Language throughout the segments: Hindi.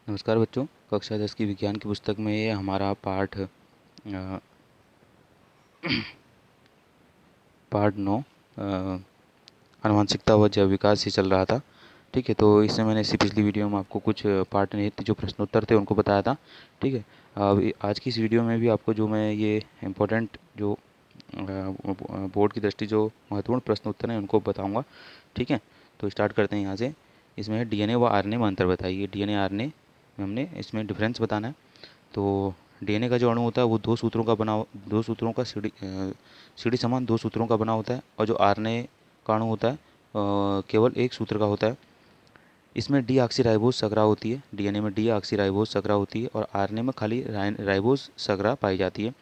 नमस्कार बच्चों। कक्षा 10 की विज्ञान की पुस्तक में ये हमारा पाठ 9 आनुवंशिकता व जैव विकास से चल रहा था। ठीक है, तो इससे मैंने इसी पिछली वीडियो में आपको कुछ पाठ निहित जो प्रश्नोत्तर थे उनको बताया था। ठीक है, अब आज की इस वीडियो में भी आपको जो मैं ये इम्पोर्टेंट जो बोर्ड की दृष्टि जो महत्वपूर्ण प्रश्न उत्तर हैं उनको बताऊंगा। ठीक है, तो स्टार्ट करते हैं यहाँ से। इसमें डीएनए व आरएनए में अंतर बताइए। डीएनए आरएनए में हमने इसमें डिफरेंस बताना है। तो डीएनए का जो अणु होता है वो दो सूत्रों का सीढ़ी समान दो सूत्रों का बना होता है, और जो आरएनए का अणु होता है केवल एक सूत्र का होता है। इसमें डी ऑक्सी राइबोज संग्रह होती है। डीएनए में डी ऑक्सी राइबोज संग्रह होती है और आरएनए में खाली राइबोज संग्रह पाई जाती है।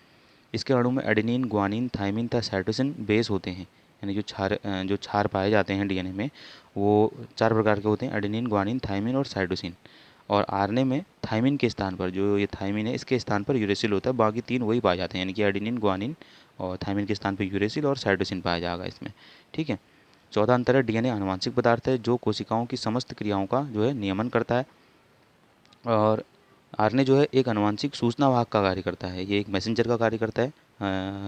इसके अणु में एडेनिन, ग्वानिन, थाइमिन तथा साइटोसिन बेस होते हैं। यानी जो क्षार पाए जाते हैं डीएनए में वो चार प्रकार के होते हैं: एडेनिन, ग्वानिन, थाइमिन और साइटोसिन। और आरएनए में थाइमिन के स्थान पर, जो ये थाइमिन है इसके स्थान पर यूरेसिल होता है। बाकी तीन वही पाए जाते हैं, यानी कि एडेनिन, ग्वानिन और थाइमिन के स्थान पर यूरेसिल और साइटोसिन पाया जाएगा इसमें। ठीक है, चौथा अंतर है डीएनए आनुवांशिक पदार्थ है जो कोशिकाओं की समस्त क्रियाओं का जो है नियमन करता है, और आरएनए जो है एक आनुवांशिक सूचना वाहक का कार्य करता है। ये एक मैसेंजर का कार्य करता है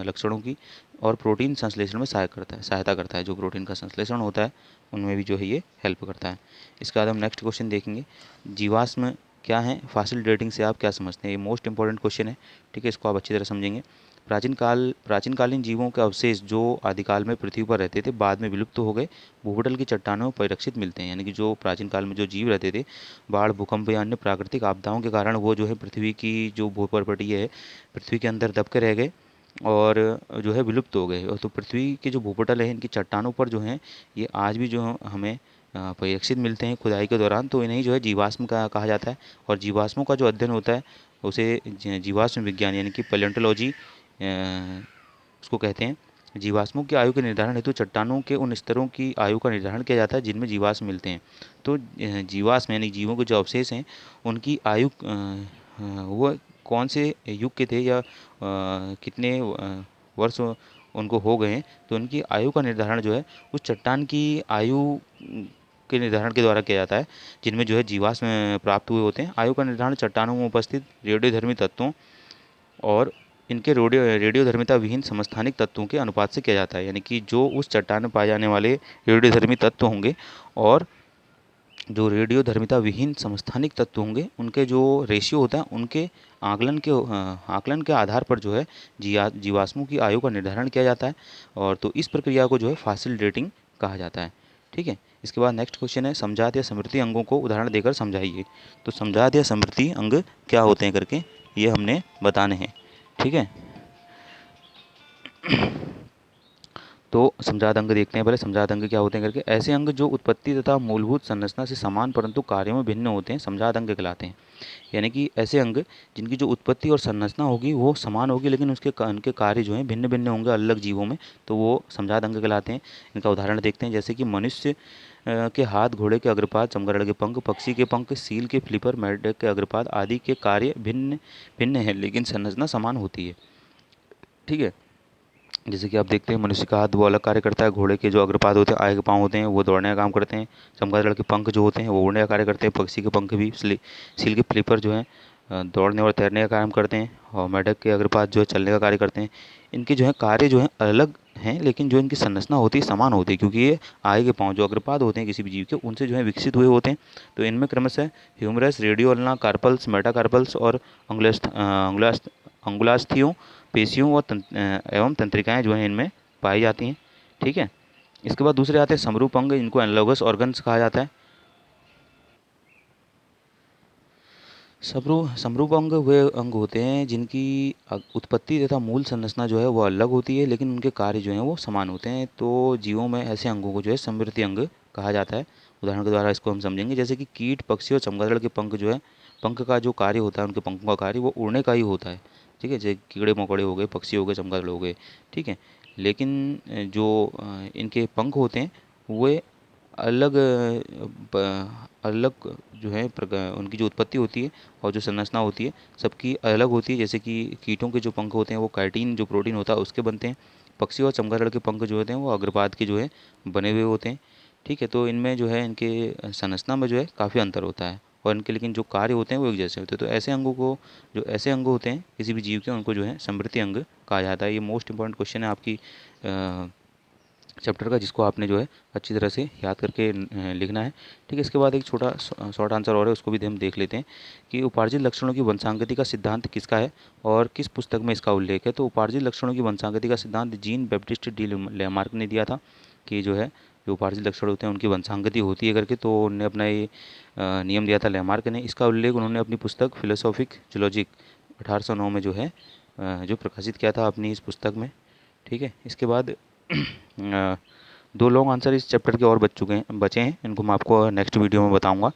लक्षणों की, और प्रोटीन संश्लेषण में सहायता करता है। जो प्रोटीन का संश्लेषण होता है उनमें भी जो है ये हेल्प करता है। इसके बाद हम नेक्स्ट क्वेश्चन देखेंगे। जीवाश्म क्या है? फासिल डेटिंग से आप क्या समझते हैं? ये मोस्ट इंपॉर्टेंट क्वेश्चन है। ठीक है, इसको आप अच्छी तरह समझेंगे। प्राचीनकालीन जीवों के अवशेष जो आदिकाल में पृथ्वी पर रहते थे बाद में विलुप्त हो गए, भूपटल की चट्टानों में परिलक्षित मिलते हैं। यानी कि जो प्राचीन काल में जो जीव रहते थे, बाढ़, भूकंप या अन्य प्राकृतिक आपदाओं के कारण वो जो है पृथ्वी की जो भूपर्पटी है पृथ्वी के अंदर दब के रह गए और जो है विलुप्त हो गए। और तो पृथ्वी के जो भूपटल है इनकी चट्टानों पर जो है ये आज भी जो हमें परिलक्षित मिलते हैं खुदाई के दौरान। तो इन्हें जो है जीवाश्म का कहा जाता है। और जीवाश्मों का जो अध्ययन होता है उसे जीवाश्म विज्ञान यानी कि पैलेंटोलॉजी उसको कहते हैं। जीवाश्मों की आयु के निर्धारण हेतु चट्टानों के उन स्तरों की आयु का निर्धारण किया जाता है जिनमें जीवाश्म मिलते हैं। तो जीवाश्म यानी जीवों के जो अवशेष हैं उनकी आयु वो कौन से युग के थे या कितने वर्ष उनको हो गए हैं, तो उनकी आयु का निर्धारण जो है उस चट्टान की आयु के निर्धारण के द्वारा किया जाता है जिनमें जो है जीवाश्म प्राप्त हुए होते हैं। आयु का निर्धारण चट्टानों में उपस्थित रेडियोधर्मी तत्वों और इनके रेडियोधर्मिता विहीन समस्थानिक तत्वों के अनुपात से किया जाता है। यानी कि जो उस चट्टान में पाए जाने वाले रेडियोधर्मी तत्व होंगे और जो रेडियोधर्मिता विहीन समस्थानिक तत्व होंगे उनके जो रेशियो होता है उनके आकलन के आधार पर जो है जीवाश्मों की आयु का निर्धारण किया जाता है। और तो इस प्रक्रिया को जो है फासिल डेटिंग कहा जाता है। ठीक है, इसके बाद नेक्स्ट क्वेश्चन है समजात या समृद्धि अंगों को उदाहरण देकर समझाइए। तो समजात या समृद्धि अंग क्या होते हैं करके ये हमने बताने हैं। ठीक है, तो समजात अंग देखते हैं। पहले समजात अंग क्या होते हैं करके। ऐसे अंग जो उत्पत्ति तथा मूलभूत संरचना से समान परंतु कार्यों में भिन्न होते हैं समजात अंग कहलाते हैं। यानी कि ऐसे अंग जिनकी जो उत्पत्ति और संरचना होगी वो समान होगी लेकिन उनके कार्य जो हैं भिन्न भिन्न होंगे अलग जीवों में, तो वो समजात अंग कहलाते हैं। इनका उदाहरण देखते हैं, जैसे कि मनुष्य के हाथ, घोड़े के अग्रपाद, चमगादड़ के पंख, पक्षी के पंख, सील के फ्लिपर, मेंढक के अग्रपाद आदि के कार्य भिन्न भिन्न है लेकिन संरचना समान होती है। ठीक है, जैसे कि आप देखते हैं मनुष्य का हाथ वो अलग कार्य करता है, घोड़े के जो अग्रपाद होते हैं, आगे के पाँव होते हैं, वो दौड़ने का काम करते हैं, चमगादड़ के पंख जो होते हैं वो उड़ने का कार्य करते हैं, पक्षी के पंख भी सील के फ्लिपर जो है दौड़ने और तैरने का काम करते हैं, और मेंढक के अग्रपाद जो है चलने का कार्य करते हैं। इनके जो है कार्य जो है अलग हैं लेकिन जो इनकी संरचना होती है समान होती है, क्योंकि ये आगे के पाँव जो अग्रपाद होते हैं किसी भी जीव के उनसे जो है विकसित हुए होते हैं। तो इनमें क्रमशः ह्यूमरस, रेडियोल्ना, कार्पल्स, मेटाकार्पल्स और अंगुलास्थियों, पेशियों और एवं तंत्रिकाएं जो हैं इनमें पाई जाती हैं। ठीक है, इसके बाद दूसरे आते हैं समरूप अंग, इनको एनालॉगस ऑर्गन्स कहा जाता है। समरूप अंग वे अंग होते हैं जिनकी उत्पत्ति तथा मूल संरचना जो है वो अलग होती है लेकिन उनके कार्य जो हैं वो समान होते हैं। तो जीवों में ऐसे अंगों को जो है समृद्धि अंग कहा जाता है। उदाहरण के द्वारा इसको हम समझेंगे, जैसे कि कीट, पक्षी और चमगादड़ के पंख जो है, पंख का जो कार्य होता है उनके पंखों का कार्य वो उड़ने का ही होता है। ठीक है, जैसे कीड़े मकोड़े हो गए, पक्षी हो गए, चमगादड़ हो गए। ठीक है, लेकिन इनके पंख होते हैं वे अलग अलग जो है उनकी जो उत्पत्ति होती है और जो संरचना होती है सबकी अलग होती है। जैसे कि कीटों के जो पंख होते हैं वो काइटिन जो प्रोटीन होता है उसके बनते हैं। पक्षी और चमगादड़ के पंख जो होते हैं वो अग्रपाद के जो है बने हुए होते हैं। ठीक है, तो इनमें जो है इनके संरचना में जो है काफ़ी अंतर होता है और इनके लेकिन जो कार्य होते हैं वो एक जैसे होते हैं। तो ऐसे अंगों को, जो ऐसे अंग होते हैं किसी भी जीव के, उनको जो है समवर्ती अंग कहा जाता है। ये मोस्ट इंपॉर्टेंट क्वेश्चन है आपकी चैप्टर का, जिसको आपने जो है अच्छी तरह से याद करके लिखना है। ठीक है, इसके बाद एक छोटा शॉर्ट आंसर और है, उसको भी हम देख लेते हैं कि उपार्जित लक्षणों की वंशागति का सिद्धांत किसका है और किस पुस्तक में इसका उल्लेख है। तो उपार्जित लक्षणों की वंशागति का सिद्धांत जीन बैप्टिस्ट डी लेमार्क ने दिया था कि जो है जो उपार्जित लक्षण होते हैं उनकी वंशागति होती है करके। तो उन्होंने अपना ये नियम दिया था लेमार्क ने। इसका उल्लेख उन्होंने अपनी पुस्तक फिलोसॉफिक जूलॉजिक 1809 में जो है जो प्रकाशित किया था अपनी इस पुस्तक में। ठीक है, इसके बाद दो लॉन्ग आंसर इस चैप्टर के और बच चुके हैं, बचे हैं, इनको मैं आपको नेक्स्ट वीडियो में बताऊंगा।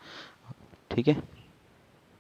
ठीक है।